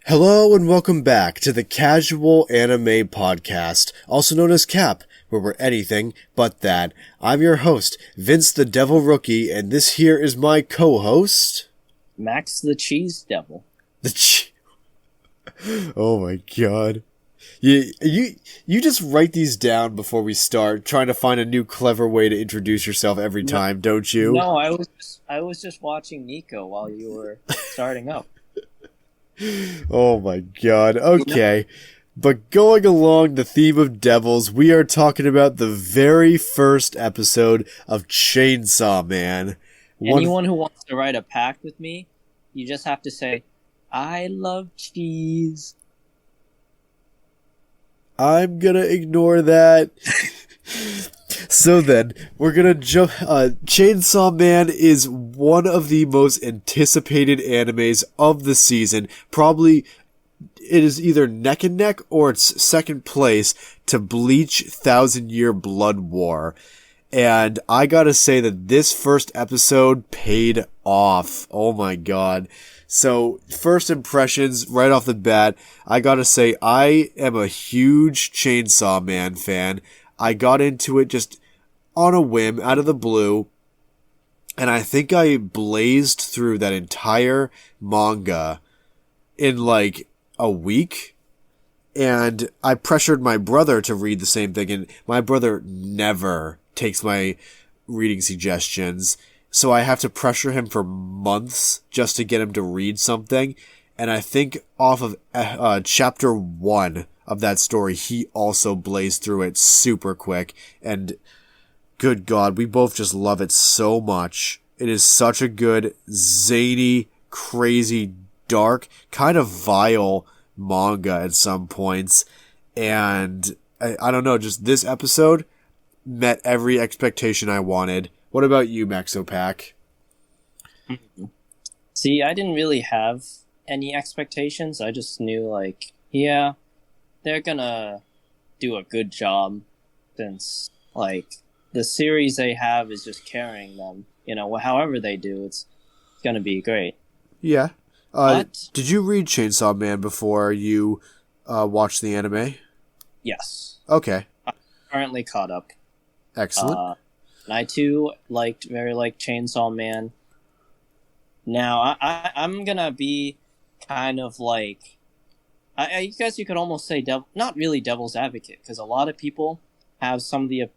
Hello and welcome back to the Casual Anime Podcast, also known as CAP, where we're anything but that. I'm your host, Vince the Devil Rookie, and this here is my co-host... Max the Cheese Devil. Oh my god. You just write these down before we start, trying to find a new clever way to introduce yourself every time, don't you? No, I was just watching Nico while you were starting up. Oh my god, okay. But going along the theme of devils, we are talking about the very first episode of Chainsaw Man. Anyone who wants to write a pact with me, you just have to say, I love cheese. I'm gonna ignore that. So then, we're gonna jump... Chainsaw Man is one of the most anticipated animes of the season. Probably, it is either neck and neck or it's second place to Bleach 1,000 Year Blood War. And I gotta say that this first episode paid off. Oh my god. So, first impressions, right off the bat, I gotta say, I am a huge Chainsaw Man fan. I got into it just on a whim, out of the blue, and I think I blazed through that entire manga in like a week, and I pressured my brother to read the same thing, and my brother never takes my reading suggestions, so I have to pressure him for months just to get him to read something, and I think off of chapter 1 of that story, he also blazed through it super quick, and good god, we both just love it so much. It is such a good, zany, crazy, dark, kind of vile manga at some points, and I don't know, just this episode met every expectation I wanted. What about you, Maxopack? See, I didn't really have any expectations. I just knew, like, yeah, they're gonna do a good job since, like, the series they have is just carrying them. You know, however they do, it's gonna be great. Yeah. Did you read Chainsaw Man before you watched the anime? Yes. Okay. I'm currently caught up. Excellent. And I too very liked Chainsaw Man. Now, I'm gonna be kind of like... I guess you could almost say not really devil's advocate, because a lot of people have some of the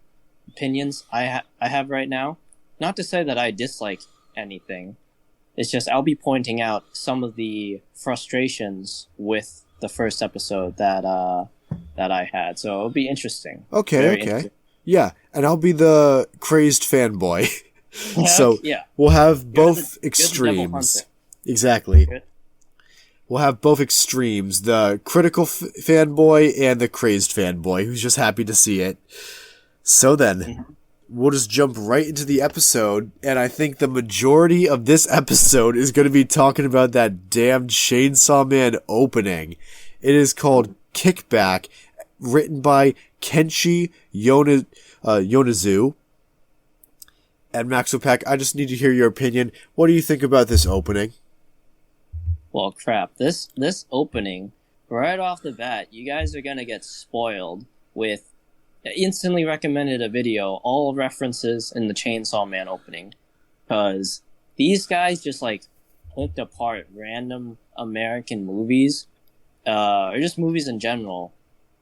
opinions I have right now. Not to say that I dislike anything. It's just I'll be pointing out some of the frustrations with the first episode that I had. So it'll be interesting. Okay. Yeah, and I'll be the crazed fanboy. So yeah. We'll have both extremes. Exactly. Good. We'll have both extremes, the critical fanboy and the crazed fanboy, who's just happy to see it. So then, we'll just jump right into the episode, and I think the majority of this episode is going to be talking about that damn Chainsaw Man opening. It is called Kickback, written by Kenshi Yonezu. And Maxopack, I just need to hear your opinion. What do you think about this opening? Well, crap. This opening, right off the bat, you guys are gonna get spoiled with... Instantly recommended a video, all references in the Chainsaw Man opening. Because these guys just, like, picked apart random American movies, or just movies in general,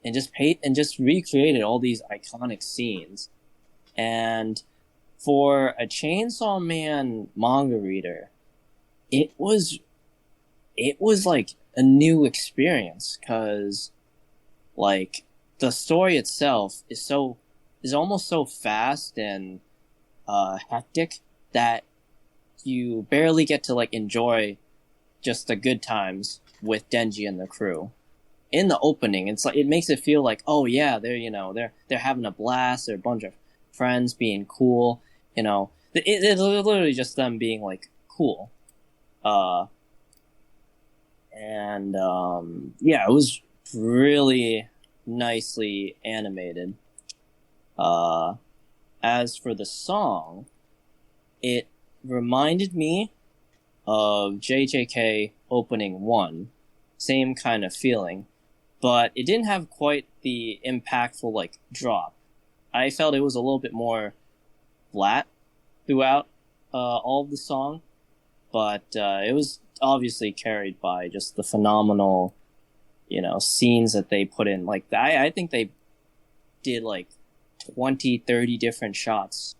and just recreated all these iconic scenes. And for a Chainsaw Man manga reader, it was like a new experience, because like the story itself is almost so fast and hectic that you barely get to like enjoy just the good times with Denji and the crew. In the opening, it's like it makes it feel like, oh yeah, they're having a blast, they're a bunch of friends being cool, it's literally just them being like cool. It was really nicely animated. As for the song, it reminded me of JJK opening 1. same kind of feeling, but it didn't have quite the impactful like drop. I felt it was a little bit more flat throughout all of the song, but it was obviously carried by just the phenomenal, scenes that they put in. Like, I think they did like 20, 30 different shots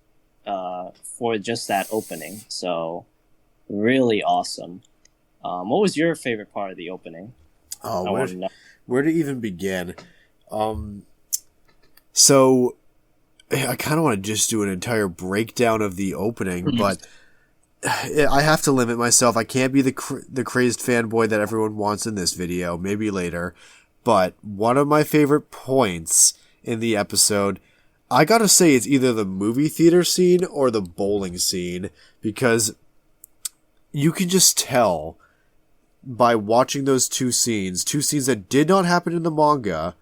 for just that opening. So really awesome. What was your favorite part of the opening? Oh, where to even begin? So I kind of want to just do an entire breakdown of the opening, but I have to limit myself. I can't be the crazed fanboy that everyone wants in this video. Maybe later. But one of my favorite points in the episode, I gotta say it's either the movie theater scene or the bowling scene, because you can just tell by watching those two scenes that did not happen in the manga,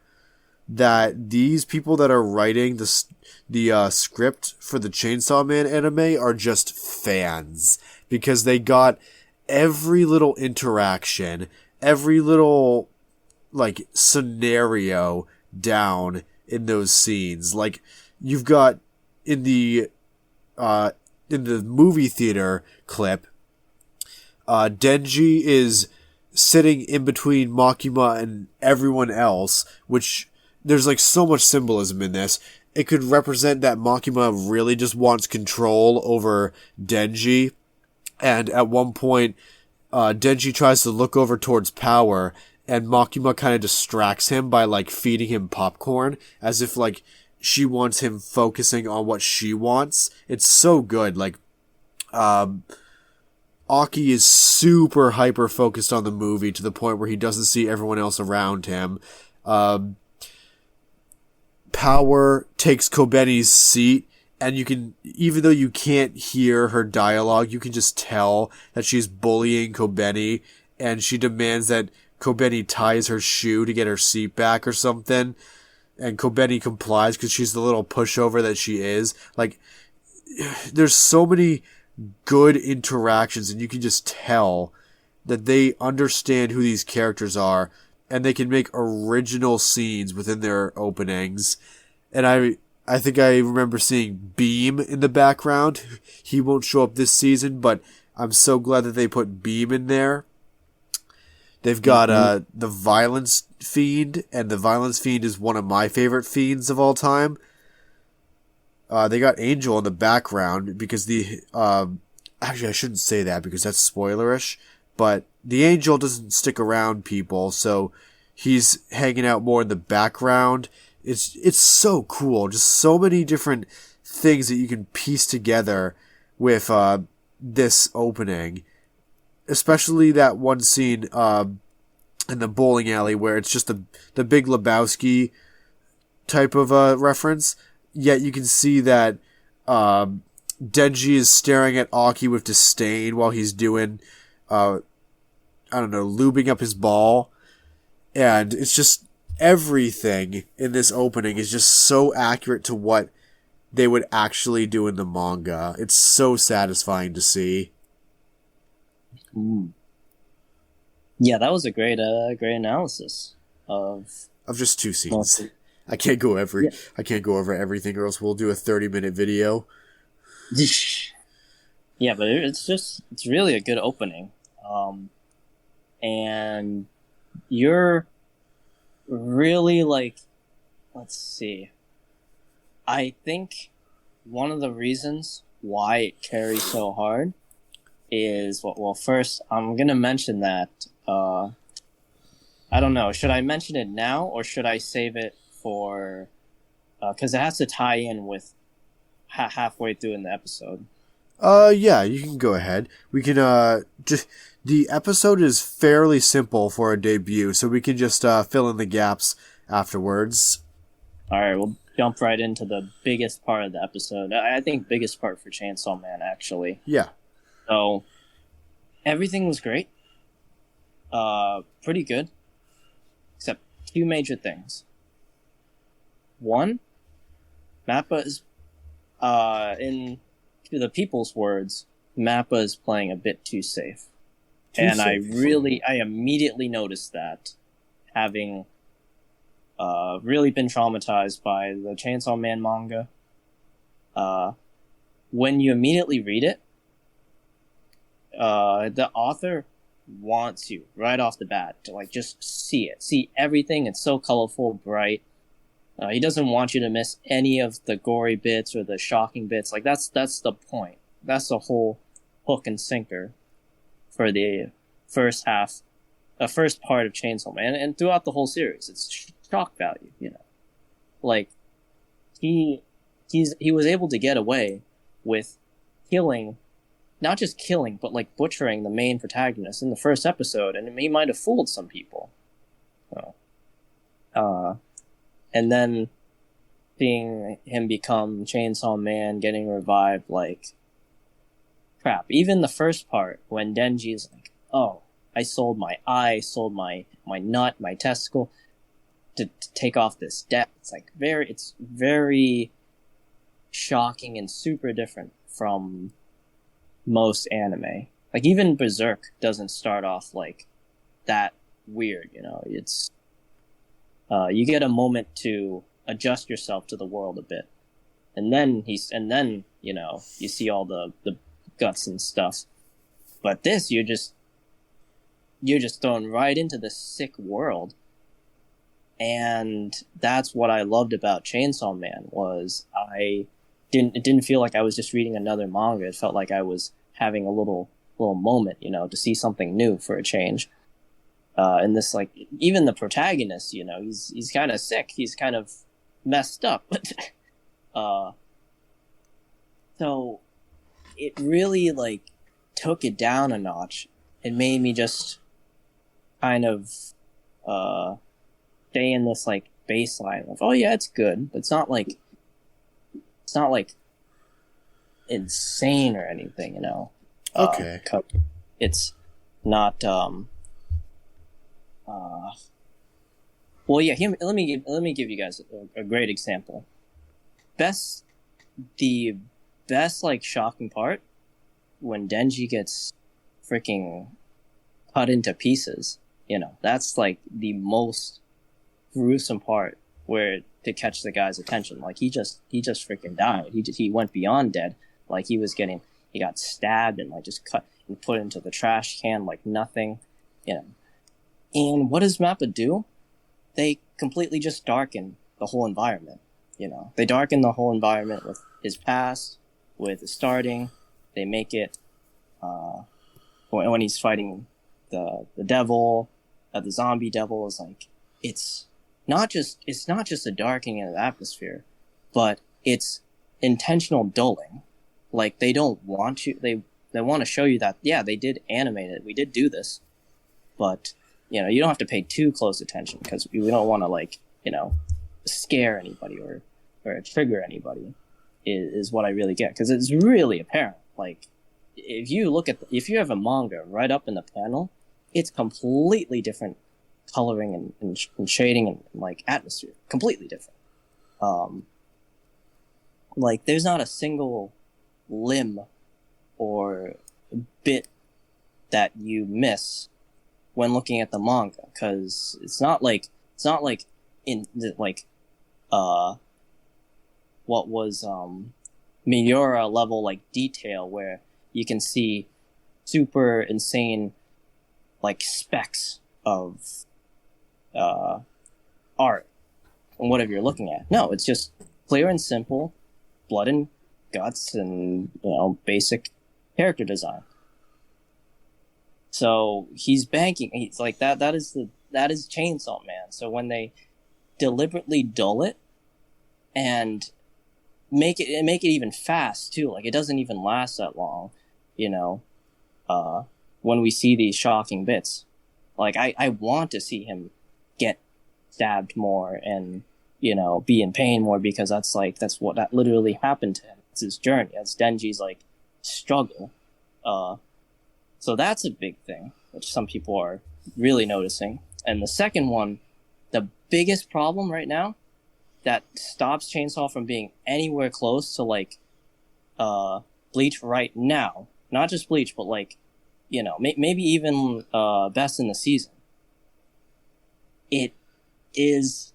that these people that are writing the script for the Chainsaw Man anime are just fans, because they got every little interaction, every little like scenario down in those scenes. Like, you've got in the movie theater clip, Denji is sitting in between Makima and everyone else, which there's like so much symbolism in this. It could represent that Makima really just wants control over Denji, and at one point Denji tries to look over towards power, and Makima kind of distracts him by like feeding him popcorn, as if like she wants him focusing on what she wants. It's so good. Like, Aki is super hyper focused on the movie to the point where he doesn't see everyone else around him. Power takes Kobeni's seat, and you can, even though you can't hear her dialogue, you can just tell that she's bullying Kobeni, and she demands that Kobeni ties her shoe to get her seat back or something, and Kobeni complies because she's the little pushover that she is. Like, there's so many good interactions, and you can just tell that they understand who these characters are, and they can make original scenes within their openings. And I think I remember seeing Beam in the background. He won't show up this season, but I'm so glad that they put Beam in there. They've got the Violence Fiend, and the Violence Fiend is one of my favorite fiends of all time. They got Angel in the background because actually I shouldn't say that because that's spoilerish, but the Angel doesn't stick around people, so he's hanging out more in the background. It's so cool. Just so many different things that you can piece together with this opening. Especially that one scene in the bowling alley where it's just the Big Lebowski type of reference. Yet you can see that Denji is staring at Aki with disdain while he's doing, lubing up his ball. And it's just everything in this opening is just so accurate to what they would actually do in the manga. It's so satisfying to see. Yeah, that was a great analysis of just two scenes. I can't go over everything, or else we'll do a 30-minute video. Yeah, but it's really a good opening. And you're really like, let's see. I think one of the reasons why it carries so hard is, well, first, I'm going to mention that, I don't know, should I mention it now or should I save it for, because it has to tie in with halfway through in the episode. Yeah, you can go ahead. We can, the episode is fairly simple for a debut, so we can just, fill in the gaps afterwards. Alright, we'll jump right into the biggest part of the episode. I think biggest part for Chainsaw Man, actually. Yeah. So, everything was great. Pretty good. Except two major things. One, Mappa is, in the people's words, Mappa is playing a bit too safe. And I immediately noticed that, having really been traumatized by the Chainsaw Man manga. When you immediately read it, the author wants you right off the bat to like just see everything. It's so colorful, bright. He doesn't want you to miss any of the gory bits or the shocking bits. Like that's the point. That's the whole hook and sinker for the first part of Chainsaw Man, and throughout the whole series, it's shock value. You know, like he was able to get away with killing. Not just killing, but like butchering the main protagonist in the first episode, and he might have fooled some people. And then seeing him become Chainsaw Man, getting revived, like crap. Even the first part when Denji's like, "Oh, I sold my eye, sold my nut, my testicle to take off this debt." It's very shocking and super different from most anime. Like even Berserk doesn't start off like that weird, you know. It's you get a moment to adjust yourself to the world a bit, and then you know, you see all the guts and stuff. But this, you're just thrown right into this sick world, and that's what I loved about Chainsaw Man. Was it didn't feel like I was just reading another manga. It felt like I was having a little moment, you know, to see something new for a change. And this, like, even the protagonist, you know, he's kind of sick. He's kind of messed up. So it really, like, took it down a notch. It made me just kind of stay in this, like, baseline of, oh yeah, it's good. It's not like insane or anything, you know. Okay. It's not. Well, yeah. Let me give you guys a great example. The best like shocking part when Denji gets freaking cut into pieces. You know, that's like the most gruesome part, where to catch the guy's attention. Like he just freaking died. He went beyond dead. Like he got stabbed and like just cut and put into the trash can like nothing, you know. And what does Mappa do? They completely just darken the whole environment. You know, they darken the whole environment with his past, with his starting. They make it when he's fighting the devil, the zombie devil, is like it's not just a darkening of the atmosphere, but it's intentional dulling. Like they don't want you. They want to show you that, yeah, they did animate it. We did do this, but you know, you don't have to pay too close attention because we don't want to, like, you know, scare anybody or trigger anybody. Is what I really get, because it's really apparent. Like if you have a manga right up in the panel, it's completely different coloring and shading and like atmosphere, completely different. Like there's not a single limb or bit that you miss when looking at the manga, because it's not like in the, like what was Miura level like detail, where you can see super insane like specks of art and whatever you're looking at. No, it's just clear and simple, blood and guts, and you know, basic character design. So he's banking. He's like that. That is Chainsaw Man. So when they deliberately dull it and make it even fast too, like it doesn't even last that long, you know. When we see these shocking bits, like I want to see him get stabbed more and, you know, be in pain more, because that's what that literally happened to him. It's his journey. It's Denji's like struggle. So that's a big thing, which some people are really noticing. And the second one, the biggest problem right now that stops Chainsaw from being anywhere close to like Bleach right now, not just Bleach, but like maybe even best in the season. It is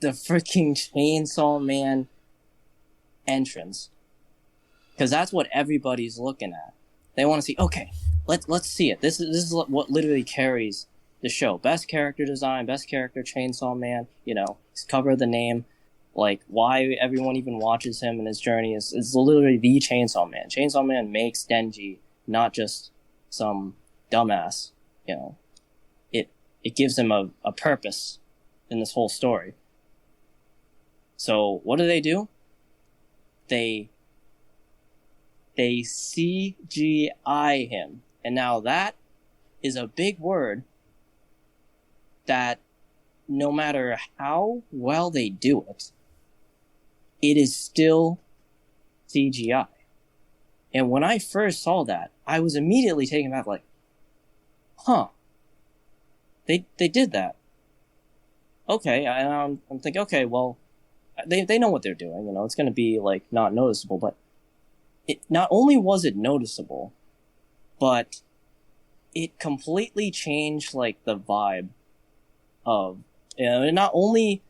the freaking Chainsaw Man entrance, because that's what everybody's looking at. They want to see. Okay, let's see it. This is what literally carries the show. Best character design, best character Chainsaw Man. Cover the name. Like, why everyone even watches him and his journey is literally the Chainsaw Man. Chainsaw Man makes Denji not just some dumbass. It gives him a purpose in this whole story. So what do? They CGI him. And now that is a big word that no matter how well they do it, it is still CGI. And when I first saw that, I was immediately taken back, like, huh, they did that. Okay, I'm thinking, okay, well, they know what they're doing, it's going to be, like, not noticeable, but it not only was it noticeable, but it completely changed, like, the vibe of, it not only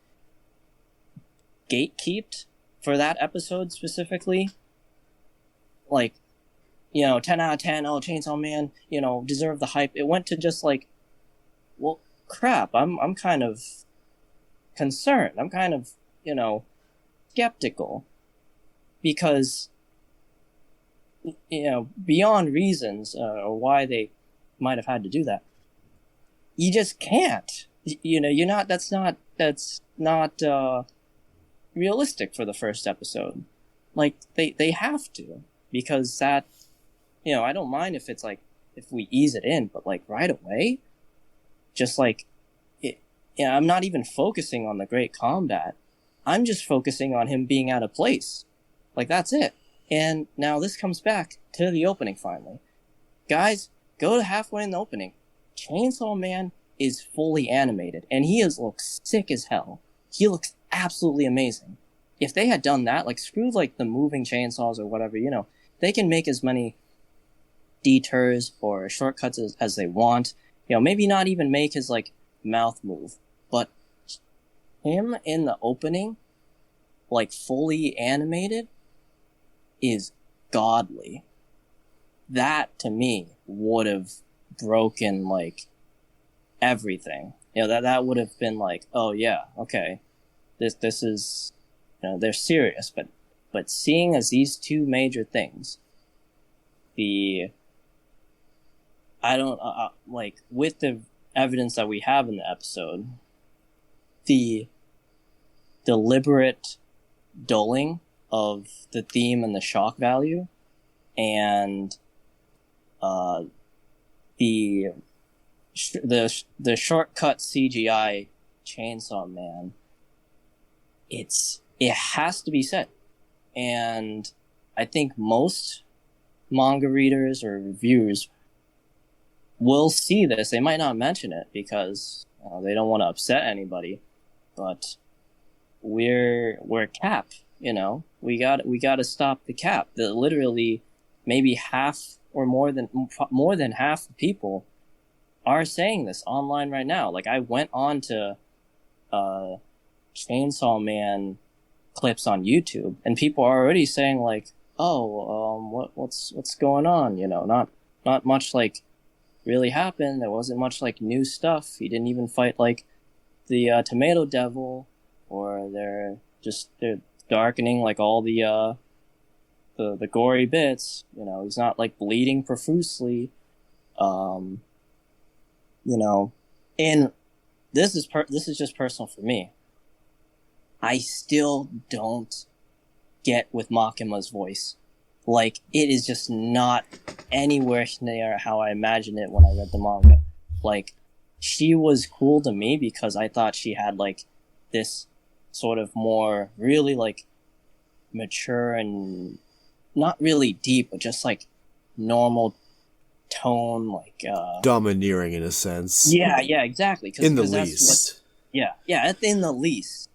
gatekeeped for that episode specifically, like, 10 out of 10, oh, Chainsaw Man, deserve the hype. It went to just like, well, crap, I'm kind of concerned. I'm kind of, skeptical. Because, beyond reasons or why they might have had to do that, you just can't. That's not realistic for the first episode. Like, they have to. Because that, I don't mind if it's like, if we ease it in, but like right away, just like, I'm not even focusing on the great combat. I'm just focusing on him being out of place. Like, that's it. And now this comes back to the opening finally. Guys, go to halfway in the opening. Chainsaw Man is fully animated, and he looks sick as hell. He looks absolutely amazing. If they had done that, like, screw like the moving chainsaws or whatever, they can make as many detours or shortcuts as they want. Maybe not even make his, like, mouth move. But him in the opening, like, fully animated, is godly. That, to me, would have broken, like, everything. That would have been like, oh yeah, okay. This is, they're serious, but seeing as these two major things, like, with the evidence that we have in the episode, the deliberate dulling of the theme and the shock value, and the shortcut CGI Chainsaw Man, it has to be said. And I think most manga readers or reviewers will see this. They might not mention it because they don't want to upset anybody, but we're cap, we got to stop the cap. That literally maybe half or more than half the people are saying this online right now. Like, I went on to Chainsaw Man clips on YouTube, and people are already saying, like, oh, what's going on? Not much, like, really happened. There wasn't much, like, new stuff. He didn't even fight, like, the Tomato Devil, or they're darkening, like, all the gory bits. He's not, like, bleeding profusely. And this is just personal for me. I still don't get with Makima's voice. Like, it is just not anywhere near how I imagined it when I read the manga. Like, she was cool to me because I thought she had, like, this sort of more really, like, mature and not really deep, but just, like, normal tone, like, domineering in a sense. Yeah, exactly. In the least. In the least.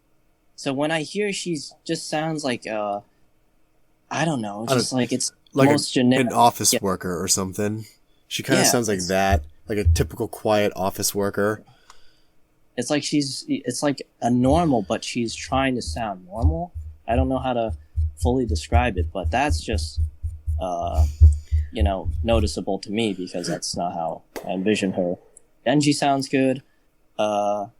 So when I hear she's just sounds like, I don't know, just like it's like most generic. an office worker or something. She kind of sounds like that, like a typical quiet office worker. It's like it's like a normal, but she's trying to sound normal. I don't know how to fully describe it, but that's just, noticeable to me because that's not how I envision her. Denji sounds good. Pochita,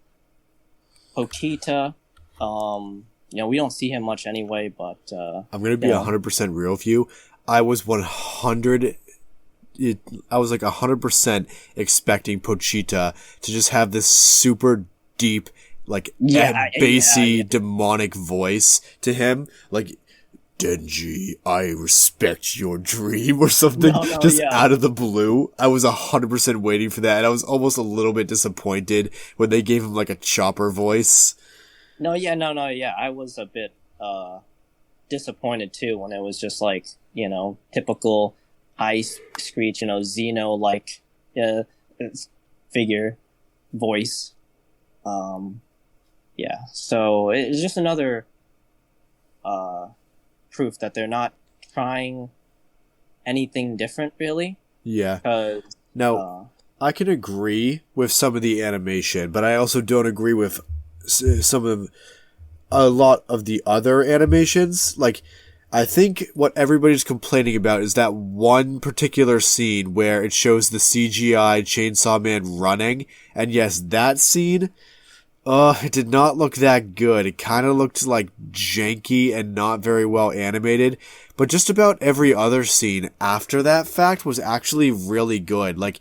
we don't see him much anyway, but I'm gonna be 100% real with you. I was 100% expecting Pochita to just have this super deep, like bassy, demonic voice to him, like Denji, I respect your dream or something, out of the blue. I was 100% waiting for that, and I was almost a little bit disappointed when they gave him like a chopper voice. I was a bit disappointed too when it was just like, typical ice screech, Xeno like figure voice. So it's just another proof that they're not trying anything different, really. Yeah. Now, I can agree with some of the animation, but I also don't agree with a lot of the other animations. Like, I think what everybody's complaining about is that one particular scene where it shows the CGI Chainsaw Man running, and yes, that scene, it did not look that good. It kind of looked like janky and not very well animated, but just about every other scene after that fact was actually really good. Like,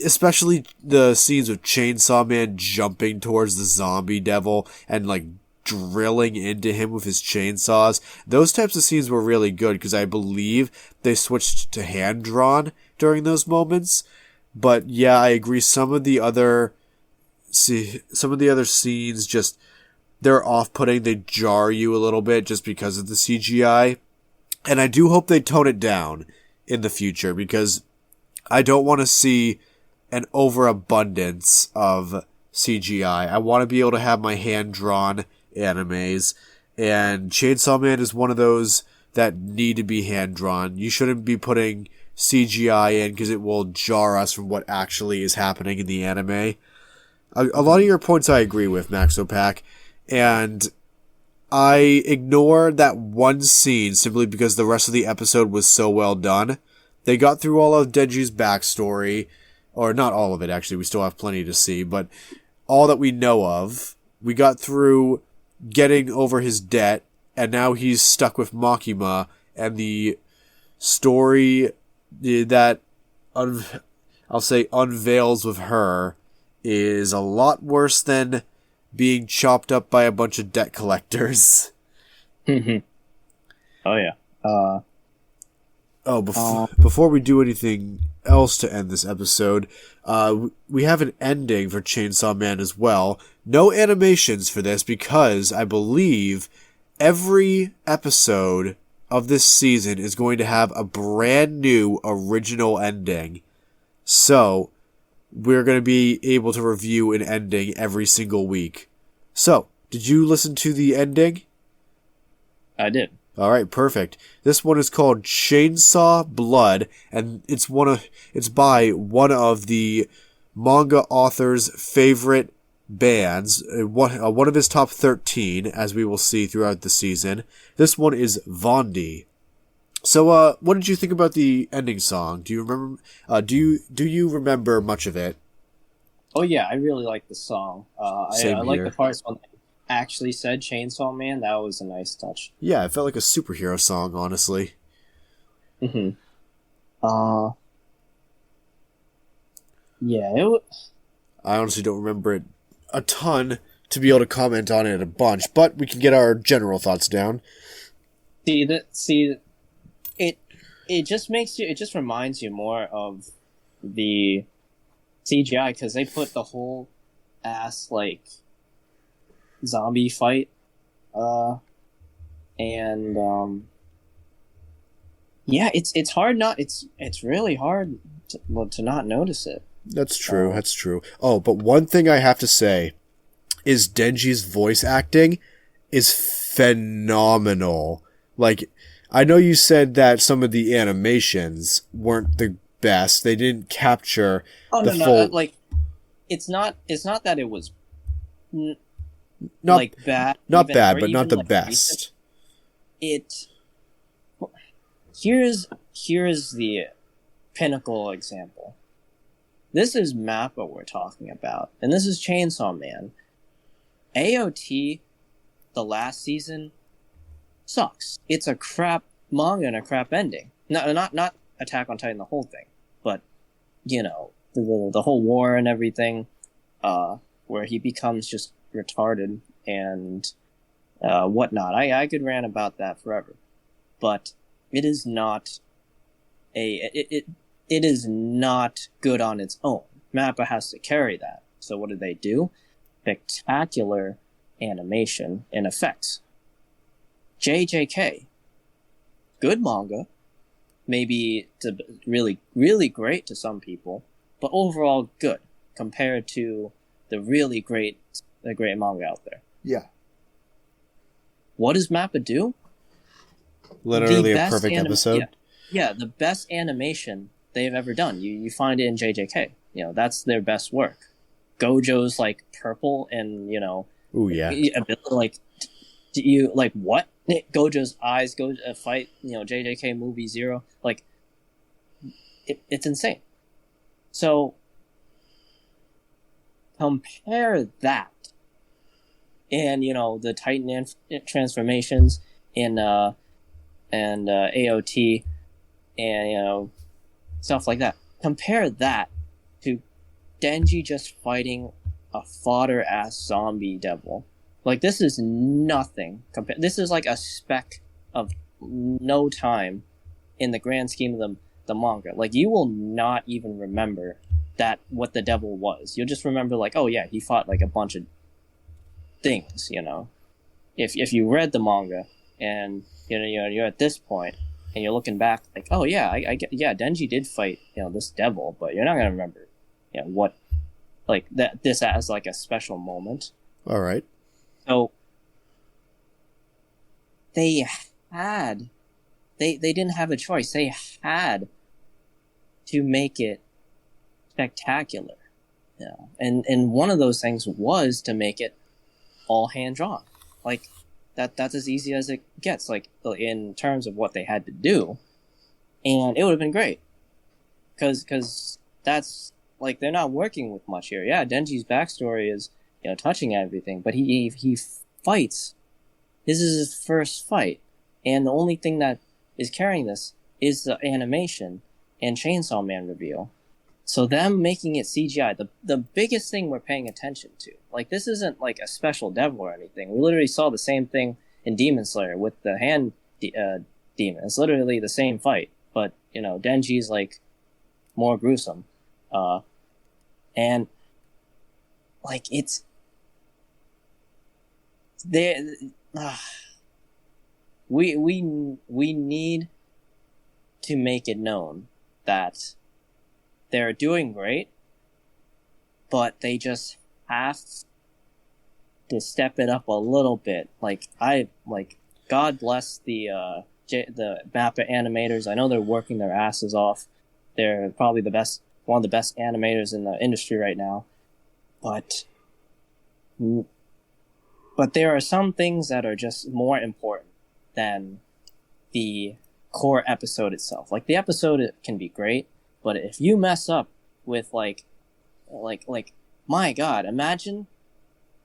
especially the scenes of Chainsaw Man jumping towards the zombie devil and like drilling into him with his chainsaws. Those types of scenes were really good because I believe they switched to hand-drawn during those moments. But yeah, I agree. Some of the other scenes just, they're off-putting. They jar you a little bit just because of the CGI. And I do hope they tone it down in the future because I don't want to see an overabundance of CGI. I want to be able to have my hand-drawn animes, and Chainsaw Man is one of those that need to be hand-drawn. You shouldn't be putting CGI in because it will jar us from what actually is happening in the anime. A lot of your points I agree with, Maxopack, and I ignored that one scene simply because the rest of the episode was so well done. They got through all of Denji's backstory, or not all of it actually, we still have plenty to see, but all that we know of. We got through getting over his debt, and now he's stuck with Makima, and the story that I'll say unveils with her is a lot worse than being chopped up by a bunch of debt collectors. Oh yeah. Before we do anything else to end this episode, we have an ending for Chainsaw Man as well. No animations for this because I believe every episode of this season is going to have a brand new original ending. So, we're going to be able to review an ending every single week. So, did you listen to the ending? I did. Alright, perfect. This one is called Chainsaw Blood, and it's by one of the manga author's favorite bands, one of his top 13, as we will see throughout the season. This one is Vondi. So, what did you think about the ending song? Do you remember, do you remember much of it? Oh yeah, I really like the song. I like the parts when they actually said Chainsaw Man. That was a nice touch. Yeah, it felt like a superhero song, honestly. Yeah, I honestly don't remember it a ton to be able to comment on it a bunch, but we can get our general thoughts down. It just reminds you more of the CGI because they put the whole ass like zombie fight, it's hard not it's really hard to not notice it. That's true. That's true. Oh, but one thing I have to say is Denji's voice acting is phenomenal. Like, I know you said that some of the animations weren't the best. They didn't capture Oh the no, full. like it's not that it was n- Not like bad, not even, bad, or but not even the like recent. best. It here's the pinnacle example. This is Mappa we're talking about, and this is Chainsaw Man. AOT, the last season, sucks. It's a crap manga and a crap ending. Not Attack on Titan, the whole thing, but you know the whole war and everything, where he becomes just retarded and whatnot. I could rant about that forever, but it is not it is not good on its own. Mappa has to carry that. So what do? Spectacular animation and effects. JJK, good manga, maybe really, really great to some people, but overall good compared to the great manga out there. Yeah. What does Mappa do? Literally a perfect episode. Yeah, the best animation they've ever done. You find it in JJK. You know, that's their best work. Gojo's like purple and, you know, Ooh, yeah. Like, you like what? Gojo's eyes go fight, you know, JJK movie 0. Like, it's insane. So compare that and, you know, the Titan transformations in AOT and, you know, stuff like that. Compare that to Denji just fighting a fodder-ass zombie devil. Like, this is nothing. This is like a speck of no time in the grand scheme of the manga. Like, you will not even remember that what the devil was. You'll just remember, like, oh yeah, he fought like a bunch of things, you know. If you read the manga and you know you're at this point and you're looking back like, oh yeah, I get, yeah, Denji did fight, you know, this devil, but you're not gonna remember, you know, what, like, that this as like a special moment. All right. So they didn't have a choice. They had to make it spectacular, you know. And one of those things was to make it all hand drawn. Like, that's as easy as it gets, like, in terms of what they had to do. And it would have been great. Cause that's, like, they're not working with much here. Yeah, Denji's backstory is, you know, touching everything, but he fights. This is his first fight. And the only thing that is carrying this is the animation and Chainsaw Man reveal. So them making it CGI, the biggest thing we're paying attention to. Like, this isn't like a special devil or anything. We literally saw the same thing in Demon Slayer with the hand demon. It's literally the same fight, but, you know, Denji's like more gruesome. And like, it's there. We need to make it known that they're doing great, but they just have to step it up a little bit. Like, God bless the Mappa animators. I know they're working their asses off. They're probably one of the best animators in the industry right now. But there are some things that are just more important than the core episode itself. Like, the episode, it can be great, but if you mess up with like my God, imagine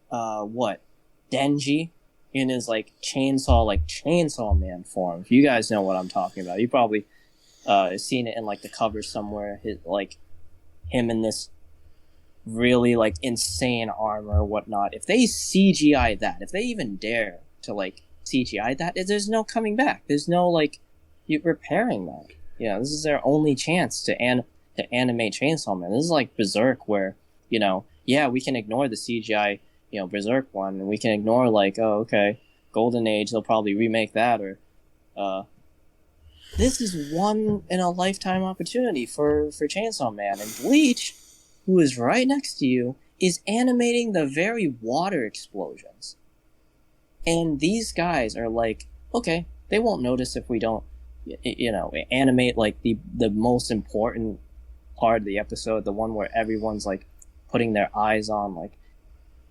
Denji in his like Chainsaw Man form. If you guys know what I'm talking about, you probably seen it in like the cover somewhere. Him in this really like insane armor or whatnot. If they CGI that, if they even dare to like CGI that, there's no coming back. There's no like you repairing that. You know, this is their only chance to animate Chainsaw Man. This is like Berserk, where, you know, yeah, we can ignore the CGI, you know, Berserk one, and we can ignore like, oh, okay, Golden Age, they'll probably remake that, or this is one in a lifetime opportunity for Chainsaw Man. And Bleach, who is right next to you, is animating the very water explosions. And these guys are like, okay, they won't notice if we don't, you know, animate like the most important part of the episode, the one where everyone's like putting their eyes on, like,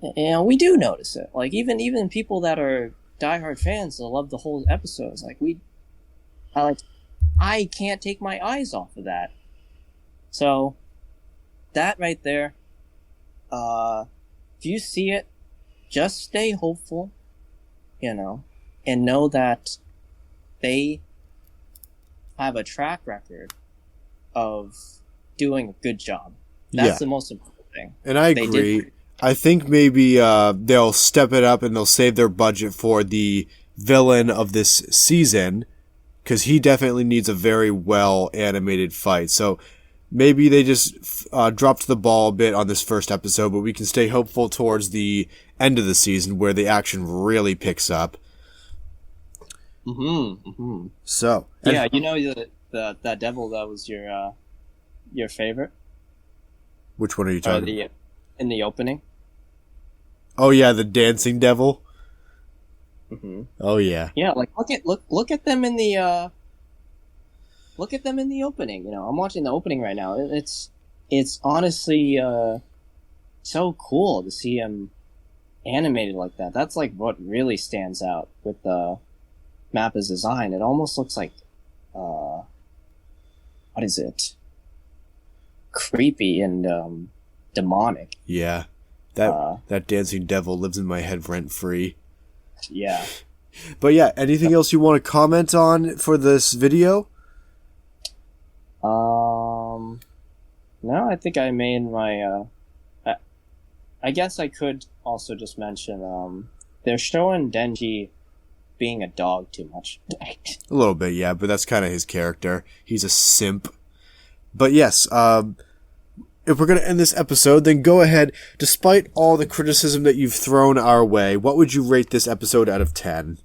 we do notice it. Like even people that are diehard fans that love the whole episode, it's like I can't take my eyes off of that. So that right there, if you see it, just stay hopeful, and know that they have a track record of doing a good job. That's the most important thing. And I agree. I think maybe they'll step it up and they'll save their budget for the villain of this season, because he definitely needs a very well animated fight. So maybe they just dropped the ball a bit on this first episode, but we can stay hopeful towards the end of the season where the action really picks up. So yeah, that devil that was your favorite. Which one are you talking about? In the opening. Oh yeah, the dancing devil. Oh yeah. Yeah, like look at them in the opening. I'm watching the opening right now. It's honestly so cool to see him animated like that. That's like what really stands out with the Mappa's design. It almost looks like what is it? Creepy and demonic. Yeah. That dancing devil lives in my head rent free. Yeah. But yeah, anything else you want to comment on for this video? No, I think I made my I guess I could also just mention they're showing Denji being a dog too much. A little bit, yeah, but that's kind of his character. He's a simp. But yes, if we're going to end this episode, then go ahead. Despite all the criticism that you've thrown our way, what would you rate this episode out of 10?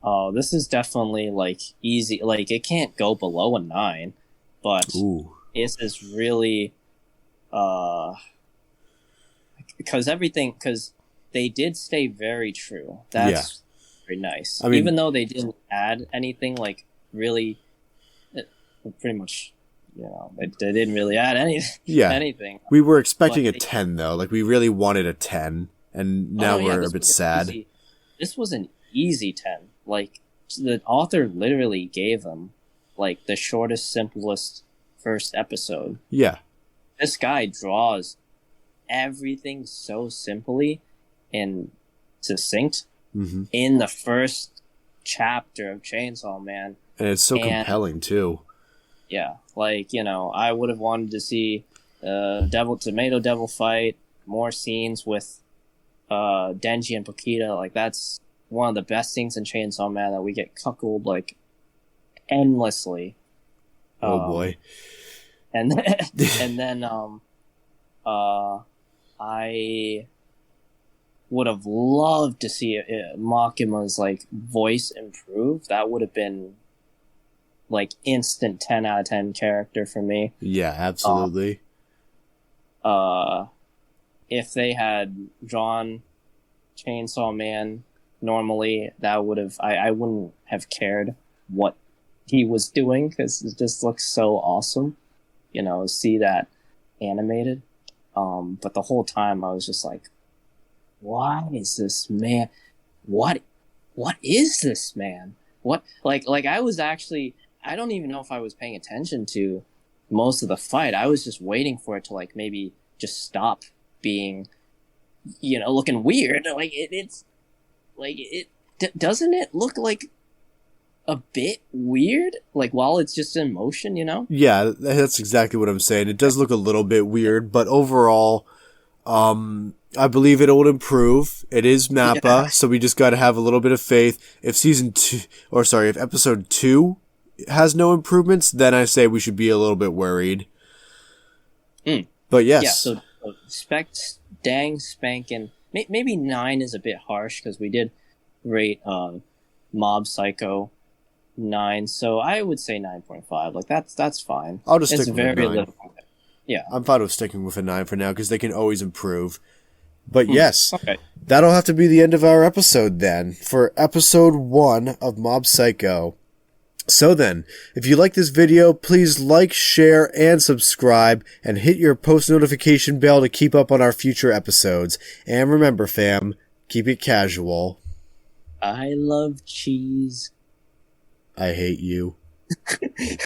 Oh, this is definitely, like, easy. Like, it can't go below a 9. But this is really, because they did stay very true. That's very nice. I mean, even though they didn't add anything, like, really, pretty much... they didn't really add anything. We were expecting a 10, though. Like, we really wanted a 10, and now we're a bit sad. This was an easy 10. Like, the author literally gave them, like, the shortest, simplest first episode. Yeah. This guy draws everything so simply and succinct in the first chapter of Chainsaw Man. And it's so compelling, too. Yeah, like, I would have wanted to see Tomato Devil fight, more scenes with Denji and Pakita. Like, that's one of the best scenes in Chainsaw Man, that we get cuckolded, like, endlessly. Oh, boy. And then I would have loved to see Makima's, like, voice improve. That would have been... like, instant 10 out of 10 character for me. Yeah, absolutely. If they had drawn Chainsaw Man normally, that would have... I wouldn't have cared what he was doing, because it just looks so awesome, see that animated. But the whole time I was just like, why is this man... What is this man? What... Like I was actually... I don't even know if I was paying attention to most of the fight. I was just waiting for it to, like, maybe just stop being, looking weird. Like, it's like, doesn't it look like a bit weird? Like, while it's just in motion, Yeah, that's exactly what I'm saying. It does look a little bit weird, but overall, I believe it'll improve. It is Mappa, so we just got to have a little bit of faith. If if episode 2 has no improvements, then I say we should be a little bit worried. But yes. Yeah, so dang spanking. Maybe 9 is a bit harsh, because we did rate Mob Psycho 9, so I would say 9.5. Like, that's fine. I'll just stick with a 9. Little. Yeah. I'm fine with sticking with a 9 for now, because they can always improve. But yes, that'll have to be the end of our episode then, for episode 1 of Mob Psycho. So then, if you like this video, please like, share, and subscribe, and hit your post notification bell to keep up on our future episodes. And remember, fam, keep it casual. I love cheese. I hate you.